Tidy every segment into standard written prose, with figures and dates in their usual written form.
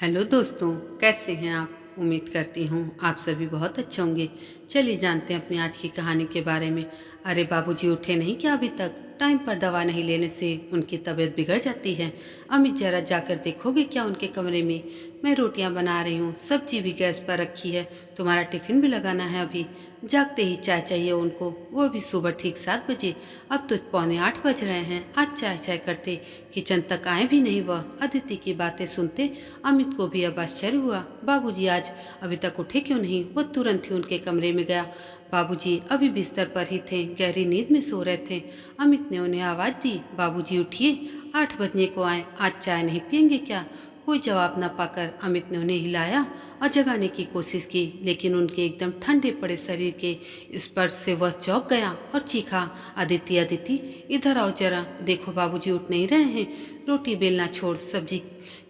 Hello दोस्तों, कैसे हैं आप? उम्मीद करती हूँ आप सभी बहुत अच्छे होंगे। चलिए जानते हैं अपनी आज की कहानी के बारे में। अरे बाबूजी उठे नहीं क्या अभी तक? टाइम पर दवा नहीं लेने से उनकी तबीयत बिगड़ जाती है। अमित जरा जाकर देखोगे क्या उनके कमरे में? मैं रोटियां बना रही हूँ, सब्जी भी गैस पर रखी है। तुम्हारा टिफिन भी लगाना है अभी। जागते ही चाय चाहिए उनको, वो भी सुबह ठीक 7 बजे। अब तो पौने 8 बज रहे हैं। आज चाय चाय करते किचन तक आए भी नहीं वह। अदिति की बातें सुनते अमित को भी अब आश्चर्य हुआ। बाबूजी आज अभी तक उठे क्यों नहीं? वो तुरंत ही उनके कमरे में गया। बाबूजी अभी बिस्तर पर ही थे, गहरी नींद में सो रहे थे। अमित ने उन्हें आवाज दी, बाबूजी उठिए, 8 बजने को आए, आज चाय नहीं पियेंगे क्या? कोई जवाब न पाकर अमित ने उन्हें हिलाया और जगाने की कोशिश की, लेकिन उनके एकदम ठंडे पड़े शरीर के स्पर्श से वह चौंक गया और चीखा, अदिति अदिति इधर आओ जरा, देखो बाबूजी उठ नहीं रहे हैं। रोटी बेलना छोड़ सब्जी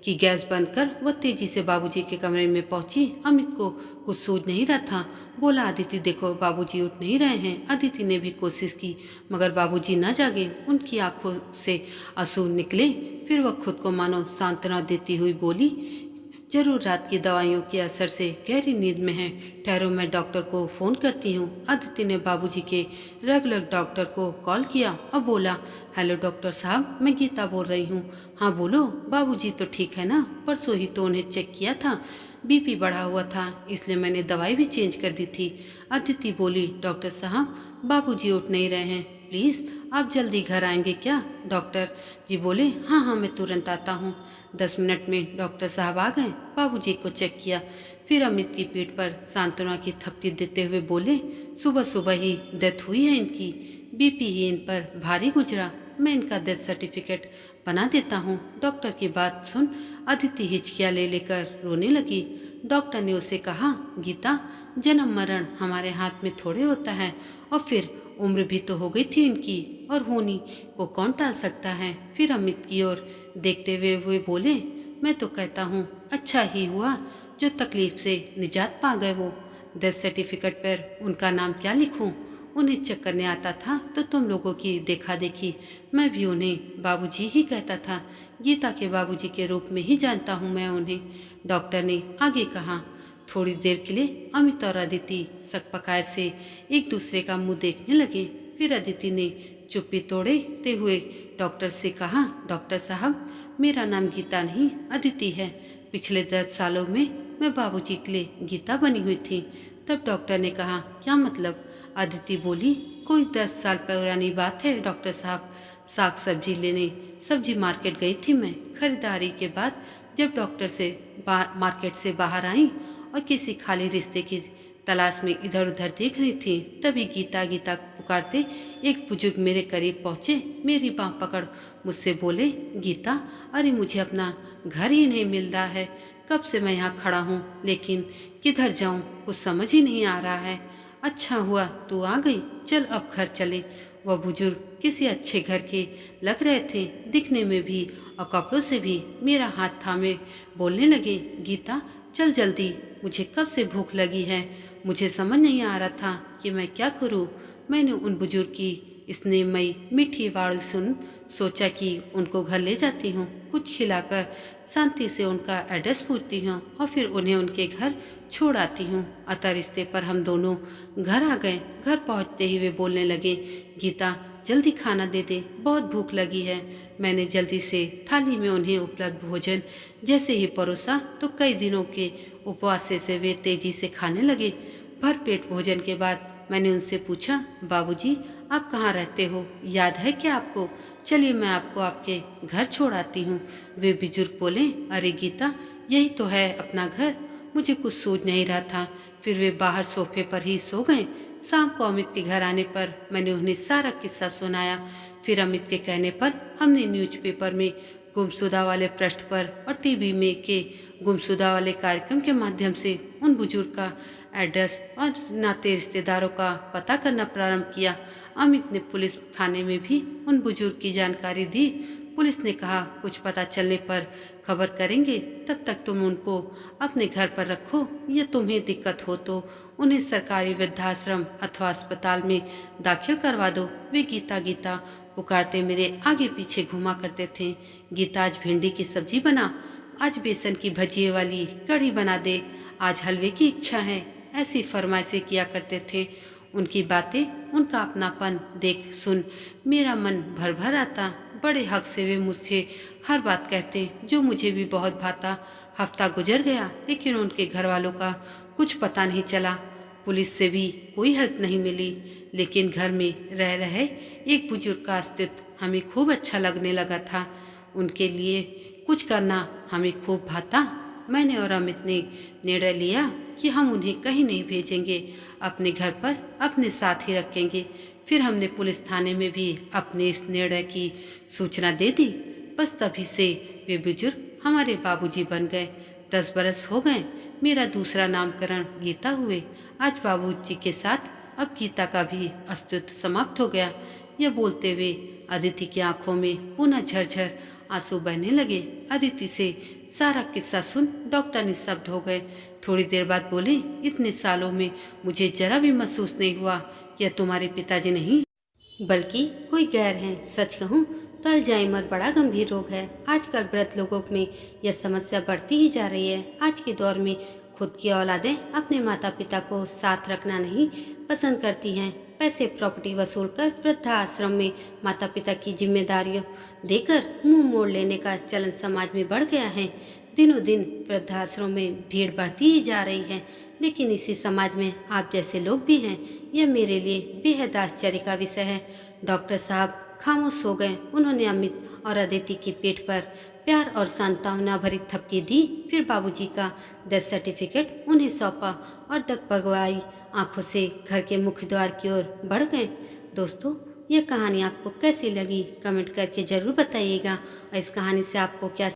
की गैस बंद कर वह तेजी से बाबूजी के कमरे में पहुंची। अमित को कुछ सूझ नहीं रहा था। बोला, अदिति देखो बाबूजी उठ नहीं रहे हैं। अदिति ने भी कोशिश की मगर बाबूजी न जागे। उनकी आंखों से आंसू निकले। फिर वह खुद को मानो सांत्वना देती हुई बोली, जरूर रात की दवाइयों के असर से गहरी नींद में है। ठहरो, मैं डॉक्टर को फोन करती हूँ। अदिति ने बाबूजी के रेगुलर डॉक्टर को कॉल किया और बोला, हेलो डॉक्टर साहब, मैं गीता बोल रही हूँ। हाँ बोलो, बाबूजी तो ठीक है ना? परसों ही तो उन्हें चेक किया था, बीपी बढ़ा हुआ था, इसलिए मैंने दवाई भी चेंज कर दी थी। अदिति बोली, डॉक्टर साहब बाबूजी उठ नहीं रहे हैं, प्लीज़ आप जल्दी घर आएंगे क्या? डॉक्टर जी बोले, हाँ हाँ मैं तुरंत आता हूँ। 10 मिनट में डॉक्टर साहब आ गए, बाबूजी को चेक किया, फिर अमित की पीठ पर सांत्वना की थपकी देते हुए बोले, सुबह सुबह ही डेथ हुई है इनकी, बीपी ही इन पर भारी गुजरा, मैं इनका डेथ सर्टिफिकेट बना देता हूँ। डॉक्टर की बात सुन अदिति हिचकियाँ ले लेकर रोने लगी। डॉक्टर ने उसे कहा, गीता जन्म मरण हमारे हाथ में थोड़े होता है, और फिर उम्र भी तो हो गई थी इनकी, और होनी को कौन टाल सकता है? फिर अमित की ओर देखते हुए बोले, मैं तो कहता हूँ अच्छा ही हुआ जो तकलीफ से निजात पा गए। वो डेथ सर्टिफिकेट पर उनका नाम क्या लिखूं? उन्हें चेक करने आता था तो तुम लोगों की देखा देखी मैं भी उन्हें बाबूजी ही कहता था। गीता के बाबूजी के रूप में ही जानता हूँ मैं उन्हें। डॉक्टर ने आगे कहा। थोड़ी देर के लिए अमित और अदिति सकपकाए से एक दूसरे का मुंह देखने लगे। फिर अदिति ने चुप्पी तोड़ते हुए डॉक्टर से कहा, डॉक्टर साहब मेरा नाम गीता नहीं अदिति है। पिछले 10 सालों में मैं बाबूजी के लिए गीता बनी हुई थी। तब डॉक्टर ने कहा, क्या मतलब? अदिति बोली, कोई 10 साल पुरानी बात है डॉक्टर साहब। साग सब्जी लेने सब्जी मार्केट गई थी मैं। खरीदारी के बाद जब डॉक्टर से मार्केट से बाहर आई और किसी खाली रिश्ते की तलाश में इधर उधर देख रही थी, तभी गीता गीता पुकारते एक बुजुर्ग मेरे करीब पहुंचे। मेरी बाँह पकड़ मुझसे बोले, गीता अरे मुझे अपना घर ही नहीं मिल रहा है, कब से मैं यहाँ खड़ा हूँ, लेकिन किधर जाऊँ कुछ समझ ही नहीं आ रहा है। अच्छा हुआ तू आ गई, चल अब घर चले। वह बुजुर्ग किसी अच्छे घर के लग रहे थे दिखने में भी और कपड़ों से भी। मेरा हाथ थामे बोलने लगे, गीता चल जल्दी, मुझे कब से भूख लगी है। मुझे समझ नहीं आ रहा था कि मैं क्या करूं। मैंने उन बुजुर्ग की स्नेहमयी मीठी आवाज़ सुन सोचा कि उनको घर ले जाती हूँ, कुछ खिलाकर शांति से उनका एड्रेस पूछती हूँ और फिर उन्हें उनके घर छोड़ आती हूँ। अतः रिश्ते पर हम दोनों घर आ गए। घर पहुँचते ही वे बोलने लगे, गीता जल्दी खाना दे दे, बहुत भूख लगी है। मैंने जल्दी से थाली में उन्हें उपलब्ध भोजन जैसे ही परोसा तो कई दिनों के उपवास से वे तेजी से खाने लगे। भरपेट भोजन के बाद मैंने उनसे पूछा, बाबूजी आप कहाँ रहते हो, याद है क्या आपको? चलिए मैं आपको आपके घर छोड़ आती हूँ। वे बुजुर्ग बोले, अरे गीता यही तो है अपना घर। मुझे कुछ सूझ नहीं रहा था। फिर वे बाहर सोफे पर ही सो गए। शाम को अमित के घर आने पर मैंने उन्हें सारा किस्सा सुनाया। फिर अमित के कहने पर हमने न्यूज़पेपर में गुमशुदा वाले पृष्ठ पर और टीवी में के गुमशुदा वाले कार्यक्रम के माध्यम से उन बुजुर्ग का एड्रेस और नाते रिश्तेदारों का पता करना प्रारंभ किया। अमित ने पुलिस थाने में भी उन बुजुर्ग की जानकारी दी। पुलिस ने कहा, कुछ पता चलने पर खबर करेंगे, तब तक तुम उनको अपने घर पर रखो, या तुम्हें दिक्कत हो तो उन्हें सरकारी वृद्धाश्रम अथवा अस्पताल में दाखिल करवा दो। वे गीता गीता पुकारते मेरे आगे पीछे घुमा करते थे। गीता आज भिंडी की सब्जी बना, आज बेसन की भजिए वाली कढ़ी बना दे, आज हलवे की इच्छा है, ऐसी फरमाइशें किया करते थे। उनकी बातें, उनका अपनापन देख सुन मेरा मन भर भर आता। बड़े हक से वे मुझसे हर बात कहते जो मुझे भी बहुत भाता। हफ्ता गुजर गया लेकिन उनके घर वालों का कुछ पता नहीं चला। पुलिस से भी कोई हेल्प नहीं मिली, लेकिन घर में रह रहे एक बुजुर्ग का अस्तित्व हमें खूब अच्छा लगने लगा था। उनके लिए कुछ करना हमें खूब भाता। मैंने और अमित ने निर्णय लिया कि हम उन्हें कहीं नहीं भेजेंगे, अपने घर पर अपने साथ ही रखेंगे। फिर हमने पुलिस थाने में भी अपने इस निर्णय की सूचना दे दी। बस तभी से वे बुजुर्ग हमारे बाबूजी बन गए। 10 बरस हो गए मेरा दूसरा नामकरण गीता हुए। आज बाबूजी के साथ अब गीता का भी अस्तित्व समाप्त हो गया। यह बोलते हुए अदिति की आंखों में पुनः झरझर आंसू बहने लगे। अदिति से सारा किस्सा सुन डॉक्टर निस्तब्ध हो गए। थोड़ी देर बाद बोले, इतने सालों में मुझे जरा भी महसूस नहीं हुआ कि यह तुम्हारे पिताजी नहीं बल्कि कोई गैर हैं। सच कहूँ तो अल्जाइमर बड़ा गंभीर रोग है। आजकल वृद्ध लोगों में यह समस्या बढ़ती ही जा रही है। आज के दौर में खुद की औलादें अपने माता पिता को साथ रखना नहीं पसंद करती हैं। पैसे प्रॉपर्टी वसूल कर वृद्धाश्रम में माता पिता की जिम्मेदारियों देकर मुंह मोड़ लेने का चलन समाज में बढ़ गया है। दिनों दिन वृद्धाश्रम में भीड़ बढ़ती ही जा रही है, लेकिन इसी समाज में आप जैसे लोग भी हैं, यह मेरे लिए बेहद आश्चर्य का विषय है। डॉक्टर साहब खामोश हो गए। उन्होंने अमित और अदिति की पीठ पर प्यार और सांत्वना भरी थपकी दी। फिर बाबूजी का डेथ सर्टिफिकेट उन्हें सौंपा और डगमगाई आंखों से घर के मुख्य द्वार की ओर बढ़ गए। दोस्तों, यह कहानी आपको कैसी लगी कमेंट करके ज़रूर बताइएगा, और इस कहानी से आपको क्या